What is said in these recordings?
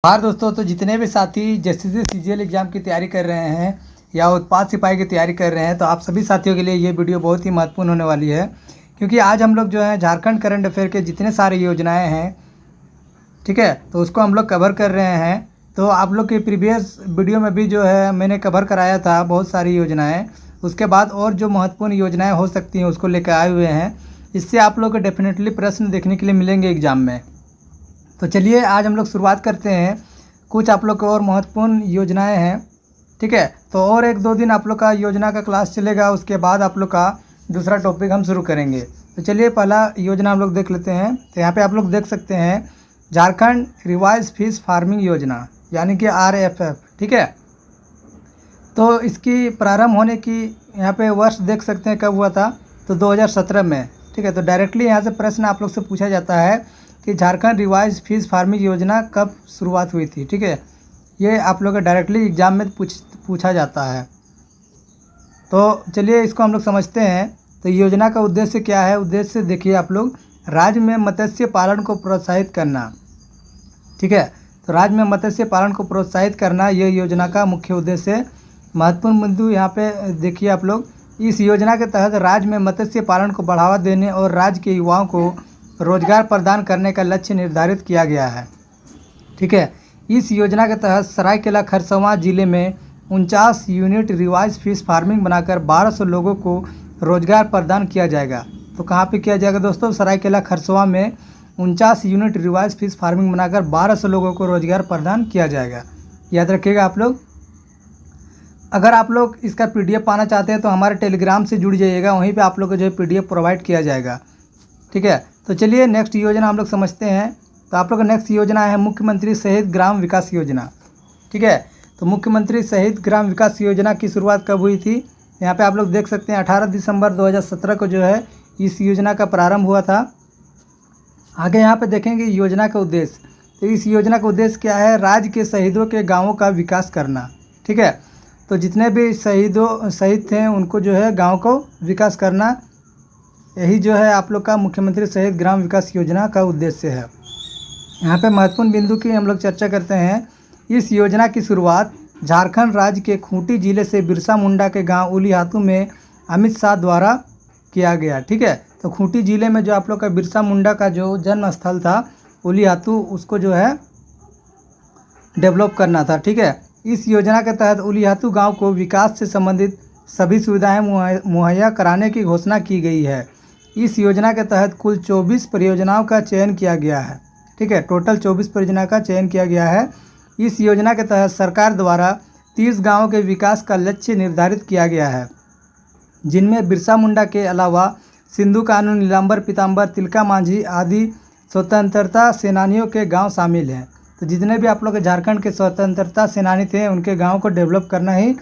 बाहर दोस्तों, तो जितने भी साथी जैसे सीजीएल एग्ज़ाम की तैयारी कर रहे हैं या उत्पाद सिपाही की तैयारी कर रहे हैं, तो आप सभी साथियों के लिए ये वीडियो बहुत ही महत्वपूर्ण होने वाली है। क्योंकि आज हम लोग जो है झारखंड करंट अफेयर के जितने सारे योजनाएं हैं, ठीक है, तो उसको हम लोग कवर कर रहे हैं। तो आप लोग के प्रीवियस वीडियो में भी जो है मैंने कवर कराया था बहुत सारी योजनाएँ। उसके बाद और जो महत्वपूर्ण योजनाएँ हो सकती हैं उसको लेकर आए हुए हैं। इससे आप लोग को डेफिनेटली प्रश्न देखने के लिए मिलेंगे एग्ज़ाम में। तो चलिए आज हम लोग शुरुआत करते हैं। कुछ आप लोग को और महत्वपूर्ण योजनाएं हैं, ठीक है। तो और 1-2 दिन आप लोग का योजना का क्लास चलेगा, उसके बाद आप लोग का दूसरा टॉपिक हम शुरू करेंगे। तो चलिए पहला योजना हम लोग देख लेते हैं। तो यहाँ पे आप लोग देख सकते हैं झारखंड रिवाइज फिश फार्मिंग योजना, यानी कि RFF, ठीक है। तो इसकी प्रारंभ होने की यहाँ पे वर्ष देख सकते हैं कब हुआ था, तो 2017 में, ठीक है। तो डायरेक्टली यहाँ से प्रश्न आप लोग से पूछा जाता है कि झारखंड रिवाइज फिश फार्मिंग योजना कब शुरुआत हुई थी, ठीक है। ये आप लोग डायरेक्टली एग्जाम में पूछा जाता है। तो चलिए इसको हम लोग समझते हैं। तो योजना का उद्देश्य क्या है? उद्देश्य देखिए आप लोग, राज्य में मत्स्य पालन को प्रोत्साहित करना, ठीक है। तो राज्य में मत्स्य पालन को प्रोत्साहित करना ये योजना का मुख्य उद्देश्य है। महत्वपूर्ण बिंदु यहाँ पे देखिए आप लोग, इस योजना के तहत राज्य में मत्स्य पालन को बढ़ावा देने और राज्य के युवाओं को रोजगार प्रदान करने का लक्ष्य निर्धारित किया गया है, ठीक है। इस योजना के तहत सरायकेला खरसवां जिले में 49 यूनिट रिवाइज फिश फार्मिंग बनाकर 1200 लोगों को रोजगार प्रदान किया जाएगा। तो कहाँ पे किया जाएगा दोस्तों? सरायकेला खरसवां में 49 यूनिट रिवाइज फिश फार्मिंग बनाकर 1200 लोगों को रोजगार प्रदान किया जाएगा। याद रखिएगा आप लोग। अगर आप लोग इसका PDF पाना चाहते हैं तो हमारे टेलीग्राम से जुड़ जाइएगा, वहीं पर आप लोग को जो है PDF प्रोवाइड किया जाएगा, ठीक है। तो चलिए नेक्स्ट योजना हम लोग समझते हैं। तो आप लोग का नेक्स्ट योजना है मुख्यमंत्री शहीद ग्राम विकास योजना, ठीक है। तो मुख्यमंत्री शहीद ग्राम विकास योजना की शुरुआत कब हुई थी? यहाँ पे आप लोग देख सकते हैं 18 दिसंबर 2017 को जो है इस योजना का प्रारंभ हुआ था। आगे यहाँ पे देखेंगे योजना का उद्देश्य। तो इस योजना का उद्देश्य क्या है? राज्य के शहीदों के गाँवों का विकास करना, ठीक है। तो जितने भी शहीद थे उनको जो है गाँव को विकास करना, यही जो है आप लोग का मुख्यमंत्री शहीद ग्राम विकास योजना का उद्देश्य है। यहाँ पे महत्वपूर्ण बिंदु की हम लोग चर्चा करते हैं। इस योजना की शुरुआत झारखंड राज्य के खूंटी जिले से बिरसा मुंडा के गांव उलीहातू में अमित शाह द्वारा किया गया, ठीक है। तो खूंटी जिले में जो आप लोग का बिरसा मुंडा का जो जन्म स्थल था उलीहातू, उसको जो है डेवलप करना था, ठीक है। इस योजना के तहत उलीहातू गाँव को विकास से संबंधित सभी सुविधाएँ मुहैया कराने की घोषणा की गई है। इस योजना के तहत कुल 24 परियोजनाओं का चयन किया गया है, ठीक है। टोटल 24 परियोजना का चयन किया गया है। इस योजना के तहत सरकार द्वारा 30 गांवों के विकास का लक्ष्य निर्धारित किया गया है, जिनमें बिरसा मुंडा के अलावा सिंधु कानू, नीलांबर, पीताम्बर, तिलका मांझी आदि स्वतंत्रता सेनानियों के गाँव शामिल हैं। तो जितने भी आप लोग झारखंड के स्वतंत्रता सेनानी थे उनके गाँव को डेवलप करना ही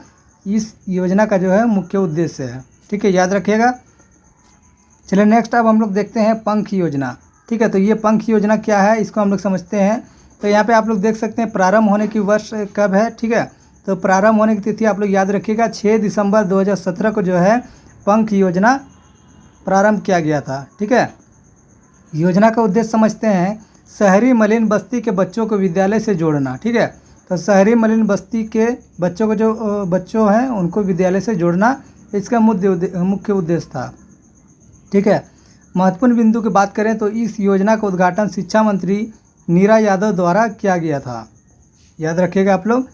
इस योजना का जो है मुख्य उद्देश्य है, ठीक है। याद रखिएगा। चलिए नेक्स्ट अब हम लोग देखते हैं पंख योजना, ठीक है। तो ये पंख योजना क्या है इसको हम लोग समझते हैं। तो यहाँ पे आप लोग देख सकते हैं प्रारंभ होने की वर्ष कब है, ठीक है। तो प्रारंभ होने की तिथि आप लोग याद रखिएगा, 6 दिसंबर 2017 को जो है पंख योजना प्रारंभ किया गया था, ठीक है। योजना का उद्देश्य समझते हैं। शहरी मलिन बस्ती के बच्चों को विद्यालय से जोड़ना, ठीक है। तो शहरी मलिन बस्ती के बच्चों को जो बच्चों हैं उनको विद्यालय से जोड़ना इसका मुख्य उद्देश्य था, ठीक है। महत्वपूर्ण बिंदु की बात करें तो इस योजना का उद्घाटन शिक्षा मंत्री नीरा यादव द्वारा किया गया था। याद रखिएगा आप लोग।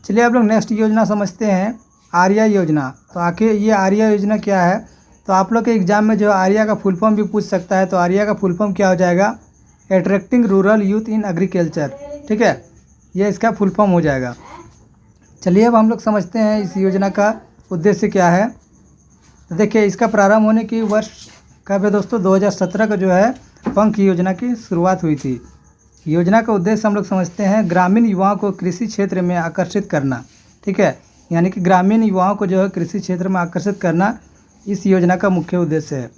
चलिए आप लोग नेक्स्ट योजना समझते हैं, आर्या योजना। तो आखिर ये आर्या योजना क्या है? तो आप लोग के एग्जाम में जो आर्या का फुल फॉर्म भी पूछ सकता है। तो आर्या का फुल फॉर्म क्या हो जाएगा? Attracting rural youth in agriculture, ठीक है। ये इसका फुल फॉर्म हो जाएगा। चलिए अब हम लोग समझते हैं इस योजना का उद्देश्य क्या है। तो देखिए इसका प्रारंभ होने की वर्ष कब है दोस्तों? 2017 को जो है पंख योजना की शुरुआत हुई थी। योजना का उद्देश्य हम लोग समझते हैं ग्रामीण युवाओं को कृषि क्षेत्र में आकर्षित करना, ठीक है। यानी कि ग्रामीण युवाओं को जो है कृषि क्षेत्र में आकर्षित करना इस योजना का मुख्य उद्देश्य है।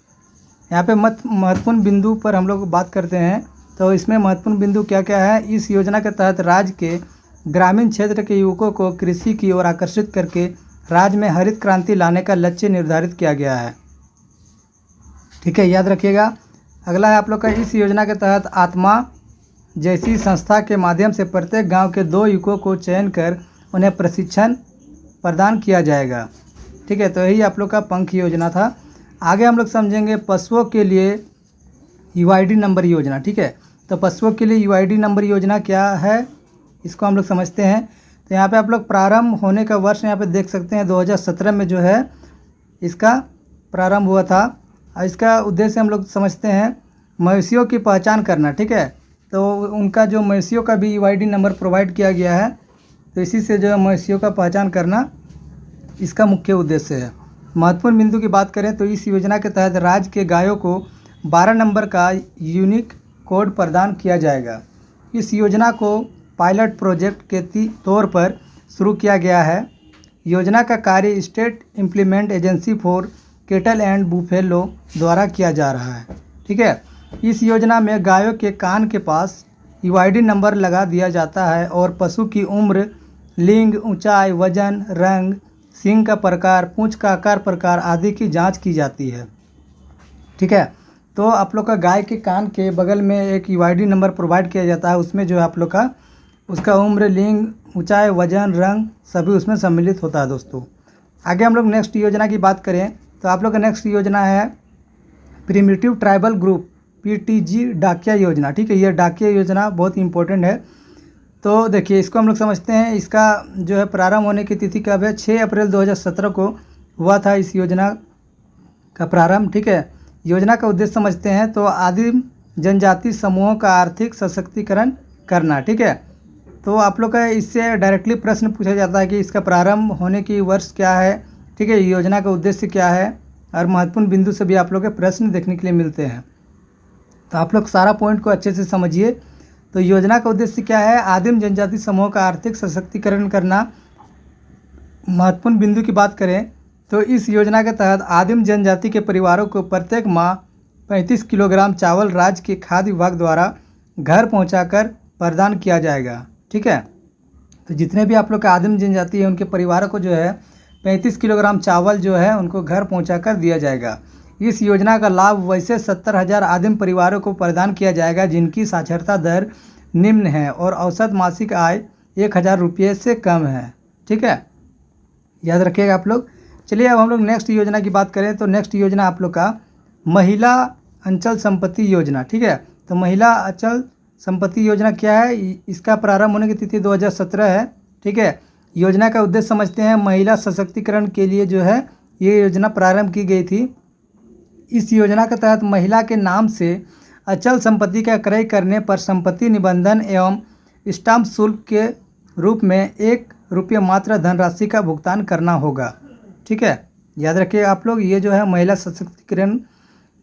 यहाँ पे महत्वपूर्ण बिंदु पर हम लोग बात करते हैं। तो इसमें महत्वपूर्ण बिंदु क्या क्या है? इस योजना के तहत राज्य के ग्रामीण क्षेत्र के युवकों को कृषि की ओर आकर्षित करके राज्य में हरित क्रांति लाने का लक्ष्य निर्धारित किया गया है, ठीक है। याद रखिएगा। अगला है आप लोग का, इस योजना के तहत आत्मा जैसी संस्था के माध्यम से प्रत्येक गांव के 2 युवकों को चयन कर उन्हें प्रशिक्षण प्रदान किया जाएगा। ठीक है, तो यही आप लोग का पंख योजना था। आगे हम लोग समझेंगे पशुओं के लिए यूआईडी नंबर योजना। ठीक है, तो पशुओं के लिए यूआईडी नंबर योजना क्या है, इसको हम लोग समझते हैं। तो यहाँ पे आप लोग प्रारंभ होने का वर्ष यहाँ पे देख सकते हैं 2017 में जो है इसका प्रारंभ हुआ था। और इसका उद्देश्य हम लोग समझते हैं मवेशियों की पहचान करना। ठीक है, तो उनका जो मवेशियों का भी यूआईडी नंबर प्रोवाइड किया गया है, तो इसी से जो है मवेशियों का पहचान करना इसका मुख्य उद्देश्य है। महत्वपूर्ण बिंदु की बात करें तो इस योजना के तहत राज्य के गायों को 12 नंबर का यूनिक कोड प्रदान किया जाएगा। इस योजना को पायलट प्रोजेक्ट के तौर पर शुरू किया गया है। योजना का कार्य state implement agency for kettle and buffalo द्वारा किया जा रहा है। ठीक है, इस योजना में गायों के कान के पास यूआईडी नंबर लगा दिया जाता है और पशु की उम्र, लिंग, ऊंचाई, वजन, रंग, सींग का प्रकार, पूंछ का आकार प्रकार आदि की जांच की जाती है। ठीक है, तो आप लोग का गाय के कान के बगल में एक यूआईडी नंबर प्रोवाइड किया जाता है। उसमें जो है आप लोग का उसका उम्र, लिंग, ऊंचाई, वजन, रंग सभी उसमें सम्मिलित होता है दोस्तों। आगे हम लोग नेक्स्ट योजना की बात करें तो आप लोग का नेक्स्ट योजना है प्रिमिटिव ट्राइबल ग्रुप पीटीजी डाकिया योजना। ठीक है, ये डाकिया योजना बहुत इंपॉर्टेंट है। तो देखिए इसको हम लोग समझते हैं। इसका जो है प्रारंभ होने की तिथि कब है, 6 अप्रैल 2017 को हुआ था इस योजना का प्रारंभ। ठीक है, योजना का उद्देश्य समझते हैं तो आदिम जनजाति समूहों का आर्थिक सशक्तिकरण करना। ठीक है, तो आप लोग का इससे डायरेक्टली प्रश्न पूछा जाता है कि इसका प्रारंभ होने की वर्ष क्या है। ठीक है, योजना का उद्देश्य क्या है, और महत्वपूर्ण बिंदु से भी आप लोग के प्रश्न देखने के लिए मिलते हैं। तो आप लोग सारा पॉइंट को अच्छे से समझिए। तो योजना का उद्देश्य क्या है, आदिम जनजाति समूह का आर्थिक सशक्तिकरण करना। महत्वपूर्ण बिंदु की बात करें तो इस योजना के तहत आदिम जनजाति के परिवारों को प्रत्येक माह 35 किलोग्राम चावल राज्य के खाद्य विभाग द्वारा घर पहुंचाकर प्रदान किया जाएगा। ठीक है, तो जितने भी आप लोग का आदिम जनजाति है उनके परिवारों को जो है 35 किलोग्राम चावल जो है उनको घर पहुंचाकर दिया जाएगा। इस योजना का लाभ वैसे 70,000 आदिम परिवारों को प्रदान किया जाएगा जिनकी साक्षरता दर निम्न है और औसत मासिक आय 1,000 रुपये से कम है। ठीक है, याद रखिएगा आप लोग। चलिए अब हम लोग नेक्स्ट योजना की बात करें तो नेक्स्ट योजना आप लोग का महिला अंचल संपत्ति योजना। ठीक है, तो महिला अचल संपत्ति योजना क्या है, इसका प्रारंभ होने की तिथि 2017 है। ठीक है, योजना का उद्देश्य समझते हैं महिला सशक्तिकरण के लिए जो है ये योजना प्रारंभ की गई थी। इस योजना के तहत महिला के नाम से अचल संपत्ति का क्रय करने पर संपत्ति निबंधन एवं स्टाम्प शुल्क के रूप में 1 रुपये मात्र धनराशि का भुगतान करना होगा। ठीक है, याद रखिए आप लोग, ये जो है महिला सशक्तिकरण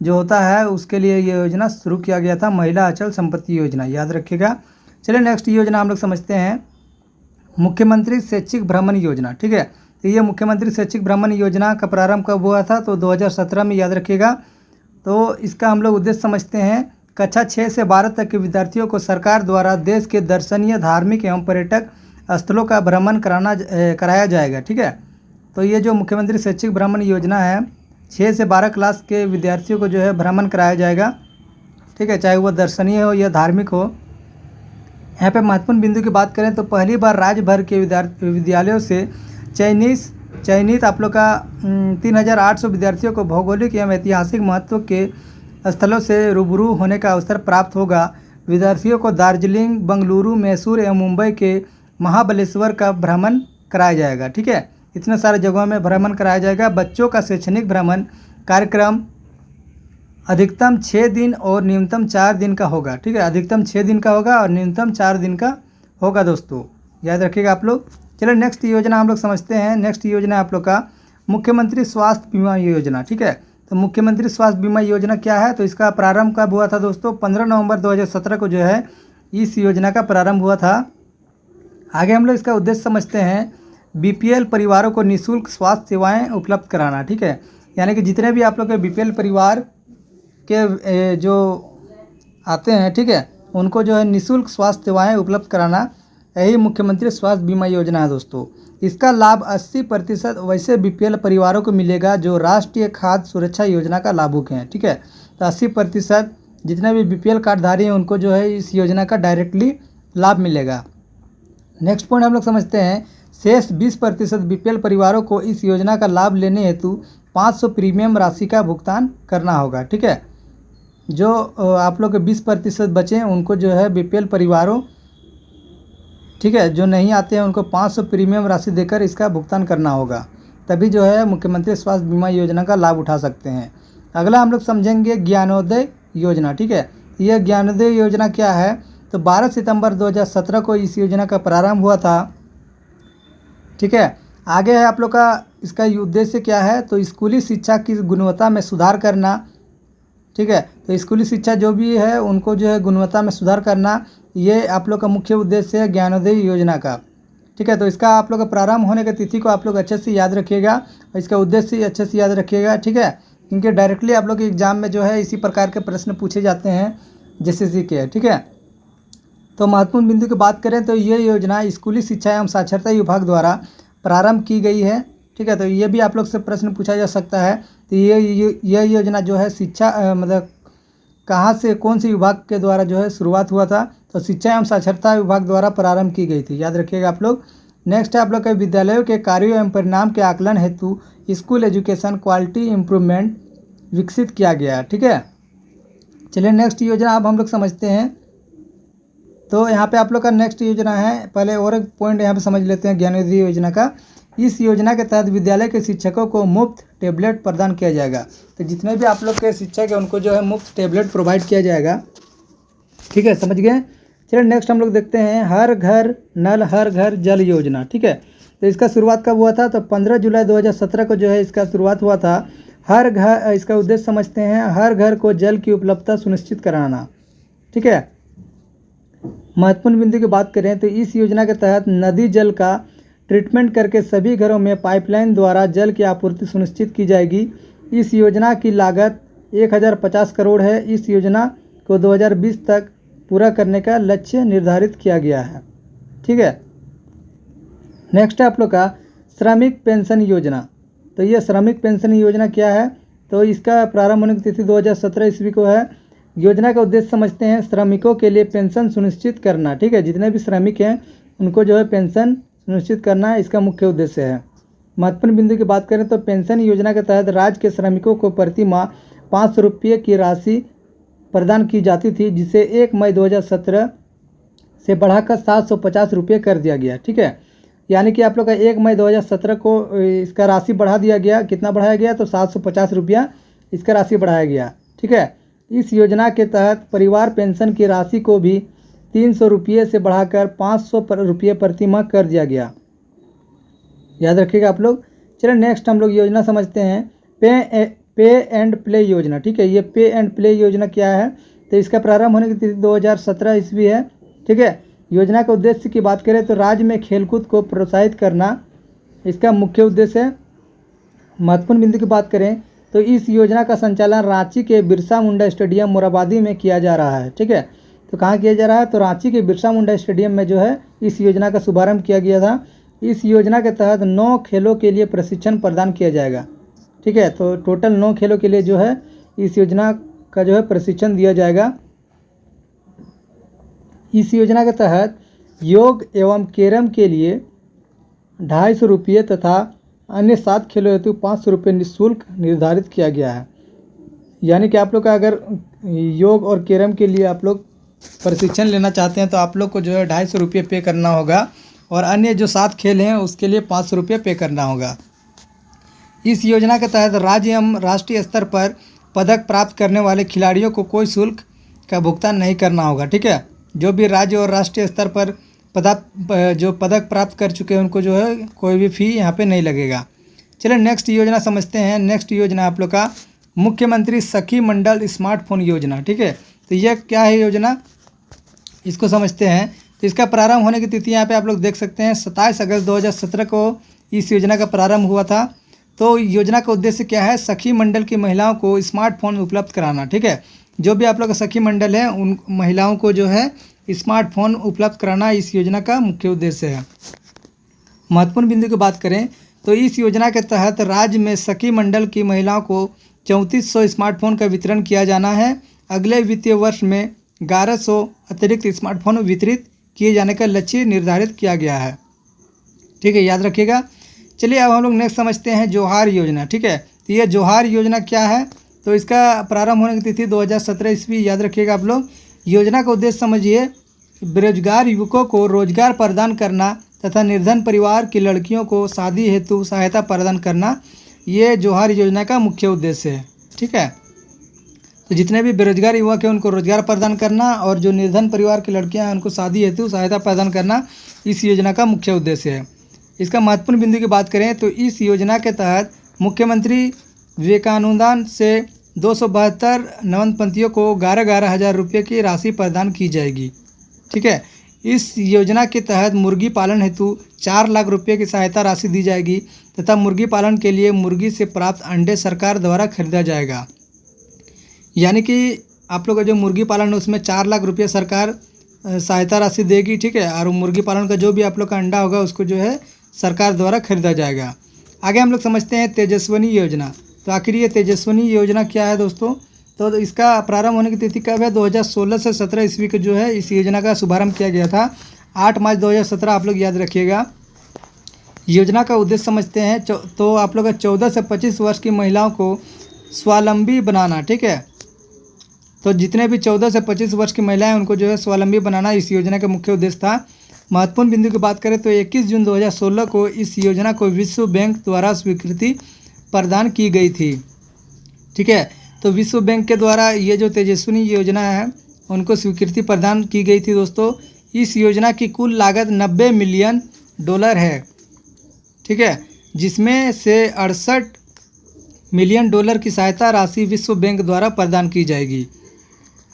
जो होता है उसके लिए ये योजना शुरू किया गया था, महिला अचल संपत्ति योजना, याद रखिएगा। चलिए नेक्स्ट योजना हम लोग समझते हैं मुख्यमंत्री शैक्षिक भ्रमण योजना। ठीक है, तो ये मुख्यमंत्री शैक्षिक भ्रमण योजना का प्रारंभ कब हुआ था, तो 2017 में, याद रखिएगा। तो इसका हम लोग उद्देश्य समझते हैं कक्षा 6 से 12 तक के विद्यार्थियों को सरकार द्वारा देश के दर्शनीय, धार्मिक एवं पर्यटक स्थलों का भ्रमण कराया जाएगा। ठीक है, तो ये जो मुख्यमंत्री शैक्षिक भ्रमण योजना है 6 से 12 क्लास के विद्यार्थियों को जो है भ्रमण कराया जाएगा। ठीक है, चाहे वो दर्शनीय हो या धार्मिक हो। यहाँ पे महत्वपूर्ण बिंदु की बात करें तो पहली बार राज्य भर के विद्यालयों से चयनित आप लोग का 3,800 विद्यार्थियों को भौगोलिक एवं ऐतिहासिक महत्व के स्थलों से रूबरू होने का अवसर प्राप्त होगा। विद्यार्थियों को दार्जिलिंग, बेंगलुरु, मैसूर एवं मुंबई के महाबलेश्वर का भ्रमण कराया जाएगा। ठीक है, इतने सारे जगहों में भ्रमण कराया जाएगा। बच्चों का शैक्षणिक भ्रमण कार्यक्रम अधिकतम 6 दिन और न्यूनतम 4 दिन का होगा। ठीक है, अधिकतम 6 दिन का होगा और न्यूनतम 4 दिन का होगा दोस्तों, याद रखिएगा आप लोग। चलिए नेक्स्ट योजना हम लोग समझते हैं। नेक्स्ट योजना आप लोग का मुख्यमंत्री स्वास्थ्य बीमा योजना। ठीक है, तो मुख्यमंत्री स्वास्थ्य बीमा योजना क्या है, तो इसका प्रारंभ कब हुआ था दोस्तों, 15 नवंबर 2017 को जो है इस योजना का प्रारंभ हुआ था। आगे हम लोग इसका उद्देश्य समझते हैं बीपीएल परिवारों को निःशुल्क स्वास्थ्य सेवाएं उपलब्ध कराना। ठीक है, यानी कि जितने भी आप लोग के बीपीएल परिवार के जो आते हैं, ठीक है, उनको जो है निःशुल्क स्वास्थ्य सेवाएं उपलब्ध कराना, यही मुख्यमंत्री स्वास्थ्य बीमा योजना है दोस्तों। इसका लाभ 80% वैसे बीपीएल परिवारों को मिलेगा जो राष्ट्रीय खाद्य सुरक्षा योजना का लाभुक हैं। ठीक है, तो 80% जितने भी बीपीएल कार्डधारी हैं उनको जो है इस योजना का डायरेक्टली लाभ मिलेगा। नेक्स्ट पॉइंट हम लोग समझते हैं, शेष 20% बीपीएल परिवारों को इस योजना का लाभ लेने हेतु 500 प्रीमियम राशि का भुगतान करना होगा। ठीक है, जो आप लोग के 20% बचे हैं उनको जो है बीपीएल परिवारों, ठीक है, जो नहीं आते हैं उनको 500 प्रीमियम राशि देकर इसका भुगतान करना होगा, तभी जो है मुख्यमंत्री स्वास्थ्य बीमा योजना का लाभ उठा सकते हैं। अगला हम लोग समझेंगे ज्ञानोदय योजना। ठीक है, यह ज्ञानोदय योजना क्या है, तो 12 सितंबर 2017 को इस योजना का प्रारंभ हुआ था। ठीक है, आगे है आप लोग का इसका उद्देश्य क्या है, तो स्कूली शिक्षा की गुणवत्ता में सुधार करना। ठीक है, तो स्कूली शिक्षा जो भी है उनको जो है गुणवत्ता में सुधार करना, ये आप लोग का मुख्य उद्देश्य है ज्ञानोदय योजना का। ठीक है, तो इसका आप लोग का प्रारंभ होने की तिथि को आप लोग अच्छे से याद रखिएगा और इसका उद्देश्य अच्छे से याद रखिएगा। ठीक है, क्योंकि डायरेक्टली आप लोग के एग्जाम में जो है इसी प्रकार के प्रश्न पूछे जाते हैं जेसीसी के। ठीक है, तो महत्वपूर्ण बिंदु की बात करें तो ये योजना स्कूली शिक्षा एवं साक्षरता विभाग द्वारा प्रारंभ की गई है। ठीक है, तो ये भी आप लोग से प्रश्न पूछा जा सकता है, तो ये योजना जो है शिक्षा मतलब कहाँ से, कौन से विभाग के द्वारा जो है शुरुआत हुआ था, तो शिक्षा एवं साक्षरता विभाग द्वारा प्रारंभ की गई थी, याद रखिएगा आप लोग। नेक्स्ट है आप लोग के विद्यालयों के कार्यों एवं परिणाम के आकलन हेतु स्कूल एजुकेशन क्वालिटी इम्प्रूवमेंट विकसित किया गया। ठीक है, चलिए नेक्स्ट योजना अब हम लोग समझते हैं। तो यहाँ पे आप लोग का नेक्स्ट योजना है, पहले और एक पॉइंट यहाँ पे समझ लेते हैं ज्ञानोदय योजना का। इस योजना के तहत विद्यालय के शिक्षकों को मुफ्त टेबलेट प्रदान किया जाएगा। तो जितने भी आप लोग के शिक्षक हैं उनको जो है मुफ्त टेबलेट प्रोवाइड किया जाएगा। ठीक है, समझ गए। चलिए नेक्स्ट हम लोग देखते हैं हर घर नल हर घर जल योजना। ठीक है, तो इसका शुरुआत कब हुआ था, तो 15 जुलाई 2017 को जो है इसका शुरुआत हुआ था। हर घर, इसका उद्देश्य समझते हैं, हर घर को जल की उपलब्धता सुनिश्चित कराना। ठीक है, महत्वपूर्ण बिंदु की बात करें तो इस योजना के तहत नदी जल का ट्रीटमेंट करके सभी घरों में पाइपलाइन द्वारा जल की आपूर्ति सुनिश्चित की जाएगी। इस योजना की लागत 1050 करोड़ है। इस योजना को 2020 तक पूरा करने का लक्ष्य निर्धारित किया गया है। ठीक है, नेक्स्ट है आप लोग का श्रमिक पेंशन योजना। तो ये श्रमिक पेंशन योजना क्या है, तो इसका प्रारंभ होने की तिथि 2017 ईस्वी को है। योजना का उद्देश्य समझते हैं, श्रमिकों के लिए पेंशन सुनिश्चित करना। ठीक है, जितने भी श्रमिक हैं उनको जो है पेंशन सुनिश्चित करना इसका मुख्य उद्देश्य है। महत्वपूर्ण बिंदु की बात करें तो पेंशन योजना के तहत राज्य के श्रमिकों को प्रति माह 500 रुपये की राशि प्रदान की जाती थी, जिसे 1 मई 2017 से बढ़ाकर 750 रुपये कर दिया गया। ठीक है, यानी कि आप लोग का 1 मई 2017 को इसका राशि बढ़ा दिया गया। कितना बढ़ाया गया, तो 750 रुपया इसका राशि बढ़ाया गया। ठीक है, इस योजना के तहत परिवार पेंशन की राशि को भी 300 रुपये से बढ़ाकर 500 रुपये प्रति माह कर दिया गया, याद रखिएगा आप लोग। चलिए नेक्स्ट हम लोग योजना समझते हैं, पे एंड प्ले योजना। ठीक है, ये पे एंड प्ले योजना क्या है, तो इसका प्रारंभ होने की तिथि 2017 ईस्वी है। ठीक है, योजना के उद्देश्य की बात करें तो राज्य में खेलकूद को प्रोत्साहित करना इसका मुख्य उद्देश्य है। महत्वपूर्ण बिंदु की बात करें तो इस योजना का संचालन रांची के बिरसा मुंडा स्टेडियम मोराबादी में किया जा रहा है। ठीक है, तो कहाँ किया जा रहा है, तो रांची के बिरसा मुंडा स्टेडियम में जो है इस योजना का शुभारंभ किया गया था। इस योजना के तहत 9 खेलों के लिए प्रशिक्षण प्रदान किया जाएगा। ठीक है, तो टोटल 9 खेलों के लिए जो है इस योजना का जो है प्रशिक्षण दिया जाएगा। इस योजना के तहत योग एवं कैरम के लिए 250 रुपये तथा अन्य 7 खेलों हेतु 500 रुपये निःशुल्क निर्धारित किया गया है। यानी कि आप लोग का अगर योग और कैरम के लिए आप लोग प्रशिक्षण लेना चाहते हैं तो आप लोग को जो है 250 रुपये पे करना होगा, और अन्य जो 7 खेल हैं उसके लिए 500 रुपये पे करना होगा। इस योजना के तहत राज्य एवं राष्ट्रीय स्तर पर पदक प्राप्त करने वाले खिलाड़ियों को कोई शुल्क का भुगतान नहीं करना होगा। ठीक है, जो भी राज्य और राष्ट्रीय स्तर पर पदक प्राप्त कर चुके हैं उनको जो है कोई भी फ़ी यहाँ पे नहीं लगेगा। चलिए नेक्स्ट योजना समझते हैं। नेक्स्ट योजना आप लोग का मुख्यमंत्री सखी मंडल स्मार्टफोन योजना। ठीक है, तो यह क्या है योजना, इसको समझते हैं। तो इसका प्रारंभ होने की तिथि यहाँ पे आप लोग देख सकते हैं, 27 अगस्त 2017 को इस योजना का प्रारंभ हुआ था। तो योजना का उद्देश्य क्या है, सखी मंडल की महिलाओं को स्मार्टफोन उपलब्ध कराना। ठीक है, जो भी आप लोग का सखी मंडल है उन महिलाओं को जो है स्मार्टफोन उपलब्ध कराना इस योजना का मुख्य उद्देश्य है। महत्वपूर्ण बिंदु की बात करें तो इस योजना के तहत राज्य में सखी मंडल की महिलाओं को 3400 स्मार्टफोन का वितरण किया जाना है। अगले वित्तीय वर्ष में 1100 अतिरिक्त स्मार्टफोन वितरित किए जाने का लक्ष्य निर्धारित किया गया है। ठीक है, याद रखिएगा। चलिए अब हम लोग नेक्स्ट समझते हैं जोहार योजना। ठीक है, तो ये जोहार योजना क्या है, तो इसका प्रारंभ होने की तिथि 2017 ईस्वी, याद रखिएगा आप लोग। योजना का उद्देश्य समझिए, बेरोजगार युवकों को रोजगार प्रदान करना तथा निर्धन परिवार की लड़कियों को शादी हेतु सहायता प्रदान करना, ये जोहार योजना का मुख्य उद्देश्य है। ठीक है, तो जितने भी बेरोजगार युवक हैं उनको रोजगार प्रदान करना और जो निर्धन परिवार की लड़कियां हैं उनको शादी हेतु सहायता प्रदान करना इस योजना का मुख्य उद्देश्य है। इसका महत्वपूर्ण बिंदु की बात करें तो इस योजना के तहत मुख्यमंत्री विवेकानुदान से 272 नवंपंथियों को 11,000 हज़ार रुपये की राशि प्रदान की जाएगी। ठीक है, इस योजना के तहत मुर्गी पालन हेतु 4 लाख रुपये की सहायता राशि दी जाएगी तथा मुर्गी पालन के लिए मुर्गी से प्राप्त अंडे सरकार द्वारा खरीदा जाएगा। यानी कि आप लोग का जो मुर्गी पालन है उसमें 4 लाख रुपये सरकार सहायता राशि देगी। ठीक है, और मुर्गी पालन का जो भी आप लोग का अंडा होगा उसको जो है सरकार द्वारा खरीदा जाएगा। आगे हम लोग समझते हैं तेजस्विनी योजना। तो आखिर ये तेजस्विनी योजना क्या है दोस्तों, तो इसका प्रारंभ होने की तिथि कब है, 2016 से 17 ईस्वी को जो है इस योजना का शुभारंभ किया गया था। 8 मार्च 2017 आप लोग याद रखिएगा। योजना का उद्देश्य समझते हैं तो आप लोग 14 से 25 वर्ष की महिलाओं को स्वावलंबी बनाना। ठीक है, तो जितने भी 14 से 25 वर्ष की महिलाएं उनको जो है स्वावलंबी बनाना इस योजना का मुख्य उद्देश्य था। महत्वपूर्ण बिंदु की बात करें तो 21 जून 2016 को इस योजना को विश्व बैंक द्वारा स्वीकृति प्रदान की गई थी। ठीक है, तो विश्व बैंक के द्वारा ये जो तेजस्विनी योजना है उनको स्वीकृति प्रदान की गई थी दोस्तों। इस योजना की कुल लागत $90 मिलियन है। ठीक है, जिसमें से $68 मिलियन की सहायता राशि विश्व बैंक द्वारा प्रदान की जाएगी।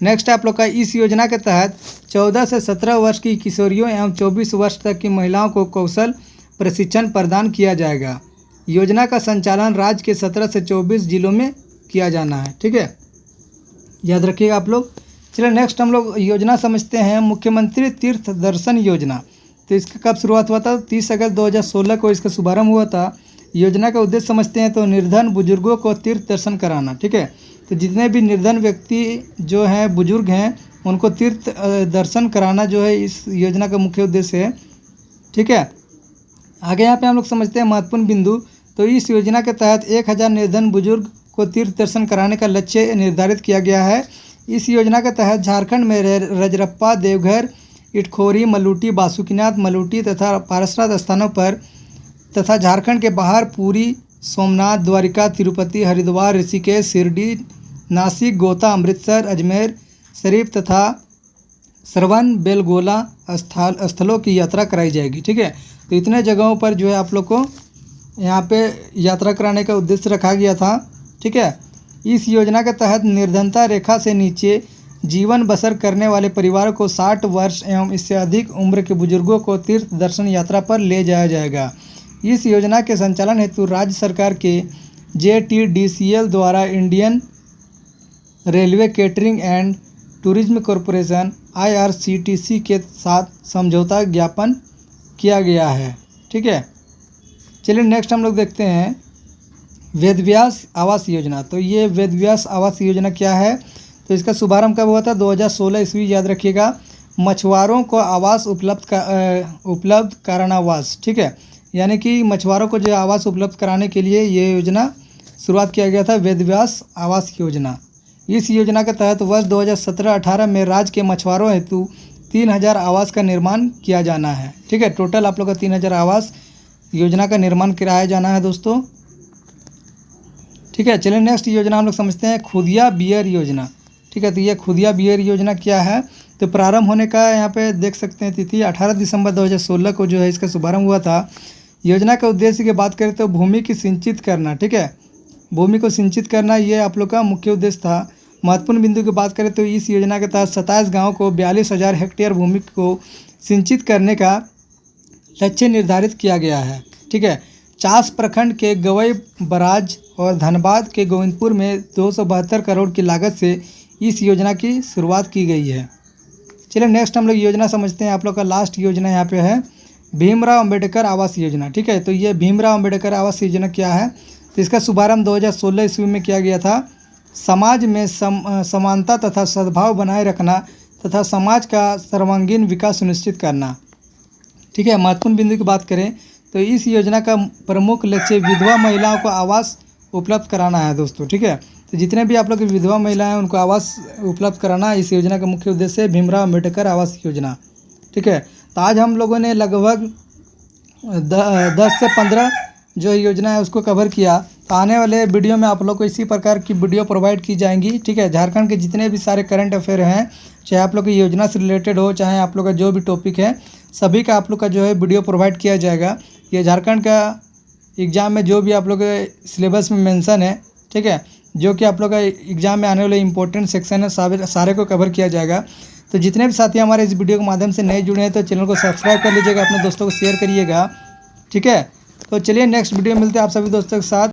नेक्स्ट आप लोग का, इस योजना के तहत 14 से 17 वर्ष की किशोरियों एवं 24 वर्ष तक की महिलाओं को कौशल प्रशिक्षण प्रदान किया जाएगा। योजना का संचालन राज्य के 17 से 24 जिलों में किया जाना है। ठीक है, याद रखिएगा आप लोग। चलिए नेक्स्ट हम लोग योजना समझते हैं मुख्यमंत्री तीर्थ दर्शन योजना। तो इसका कब शुरुआत हुआ था, 30 अगस्त 2016 को इसका शुभारंभ हुआ था। योजना का उद्देश्य समझते हैं तो निर्धन बुजुर्गों को तीर्थ दर्शन कराना। ठीक है, तो जितने भी निर्धन व्यक्ति जो हैं बुजुर्ग हैं उनको तीर्थ दर्शन कराना जो है इस योजना का मुख्य उद्देश्य है। ठीक है, आगे यहाँ पे हम लोग समझते हैं महत्वपूर्ण बिंदु। तो इस योजना के तहत 1000 निर्धन बुजुर्ग को तीर्थ दर्शन कराने का लक्ष्य निर्धारित किया गया है। इस योजना के तहत झारखंड में रजरप्पा, देवघर, इटखोरी, मलूटी, बासुकीनाथ, मलूटी तथा पारसनाथ स्थानों पर तथा झारखंड के बाहर पुरी, सोमनाथ, द्वारिका, तिरुपति, हरिद्वार, ऋषिकेश, शिरडी, नासिक, गोता, अमृतसर, अजमेर शरीफ तथा श्रवण बेलगोला स्थलों की यात्रा कराई जाएगी। ठीक है, तो इतने जगहों पर जो है आप लोग को यहाँ पे यात्रा कराने का उद्देश्य रखा गया था। ठीक है, इस योजना के तहत निर्धनता रेखा से नीचे जीवन बसर करने वाले परिवारों को 60 वर्ष एवं इससे अधिक उम्र के बुजुर्गों को तीर्थ दर्शन यात्रा पर ले जाया जाएगा। इस योजना के संचालन हेतु राज्य सरकार के JTDCL द्वारा Indian railway catering and tourism corporation IRCTC के साथ समझौता ज्ञापन किया गया है। ठीक है, चलिए नेक्स्ट हम लोग देखते हैं वेदव्यास आवास योजना। तो ये वेदव्यास आवास योजना क्या है, तो इसका शुभारंभ कब हुआ था, 2016 ईस्वी, याद रखिएगा। मछुआरों को आवास उपलब्ध करानावास। ठीक है, यानी कि मछुआरों को जो आवास उपलब्ध कराने के लिए ये योजना शुरुआत किया गया था, वेदव्यास आवास योजना। इस योजना के तहत वर्ष 2017-18 में राज्य के मछुआरों हेतु 3000 आवास का निर्माण किया जाना है। ठीक है, टोटल आप लोग का 3000 आवास योजना का निर्माण कराया जाना है दोस्तों। ठीक है, चलिए नेक्स्ट योजना हम लोग समझते हैं खुदिया बियर योजना। ठीक है, तो ये खुदिया बियर योजना क्या है, तो प्रारंभ होने का यहाँ पे देख सकते हैं तिथि 18 दिसंबर 2016 को जो है इसका शुभारंभ हुआ था। योजना के उद्देश्य की बात करें तो भूमि की सिंचित करना। ठीक है, भूमि को सिंचित करना ये आप लोग का मुख्य उद्देश्य था। महत्वपूर्ण बिंदु की बात करें तो इस योजना के तहत 27 गाँव को 42,000 हेक्टेयर भूमि को सिंचित करने का लक्ष्य निर्धारित किया गया है। ठीक है, चास प्रखंड के गवई बराज और धनबाद के गोविंदपुर में 272 करोड़ की लागत से इस योजना की शुरुआत की गई है। चलिए नेक्स्ट हम लोग योजना समझते हैं। आप लोग का लास्ट योजना यहाँ पे है भीमराव अंबेडकर आवास योजना। ठीक है, तो ये भीमराव अंबेडकर आवास योजना क्या है, तो इसका शुभारंभ 2016 ईस्वी में किया गया था। समाज में समानता तथा सद्भाव बनाए रखना तथा समाज का सर्वांगीण विकास सुनिश्चित करना। ठीक है, महत्वपूर्ण बिंदु की बात करें तो इस योजना का प्रमुख लक्ष्य विधवा महिलाओं को आवास उपलब्ध कराना है दोस्तों। ठीक है, तो जितने भी आप लोग विधवा महिलाएं हैं उनको आवास उपलब्ध कराना इस योजना का मुख्य उद्देश्य है, भीमराव अम्बेडकर आवास योजना। ठीक है, तो आज हम लोगों ने लगभग 10 से 15 जो योजना है उसको कवर किया। तो आने वाले वीडियो में आप लोग को इसी प्रकार की वीडियो प्रोवाइड की जाएंगी। ठीक है, झारखंड के जितने भी सारे करंट अफेयर हैं, चाहे आप लोग की योजना से रिलेटेड हो, चाहे आप लोग का जो भी टॉपिक है, सभी का आप लोग का जो है वीडियो प्रोवाइड किया जाएगा। ये झारखंड का एग्ज़ाम में जो भी आप लोग के सिलेबस में मेंशन है, ठीक है, जो कि आप लोग का एग्ज़ाम में आने वाले इंपॉर्टेंट सेक्शन है, सारे को कवर किया जाएगा। तो जितने भी साथी हमारे इस वीडियो के माध्यम से नए जुड़े हैं तो चैनल को सब्सक्राइब कर लीजिएगा, अपने दोस्तों को शेयर करिएगा। ठीक है, तो चलिए नेक्स्ट वीडियो मिलते हैं आप सभी दोस्तों के साथ।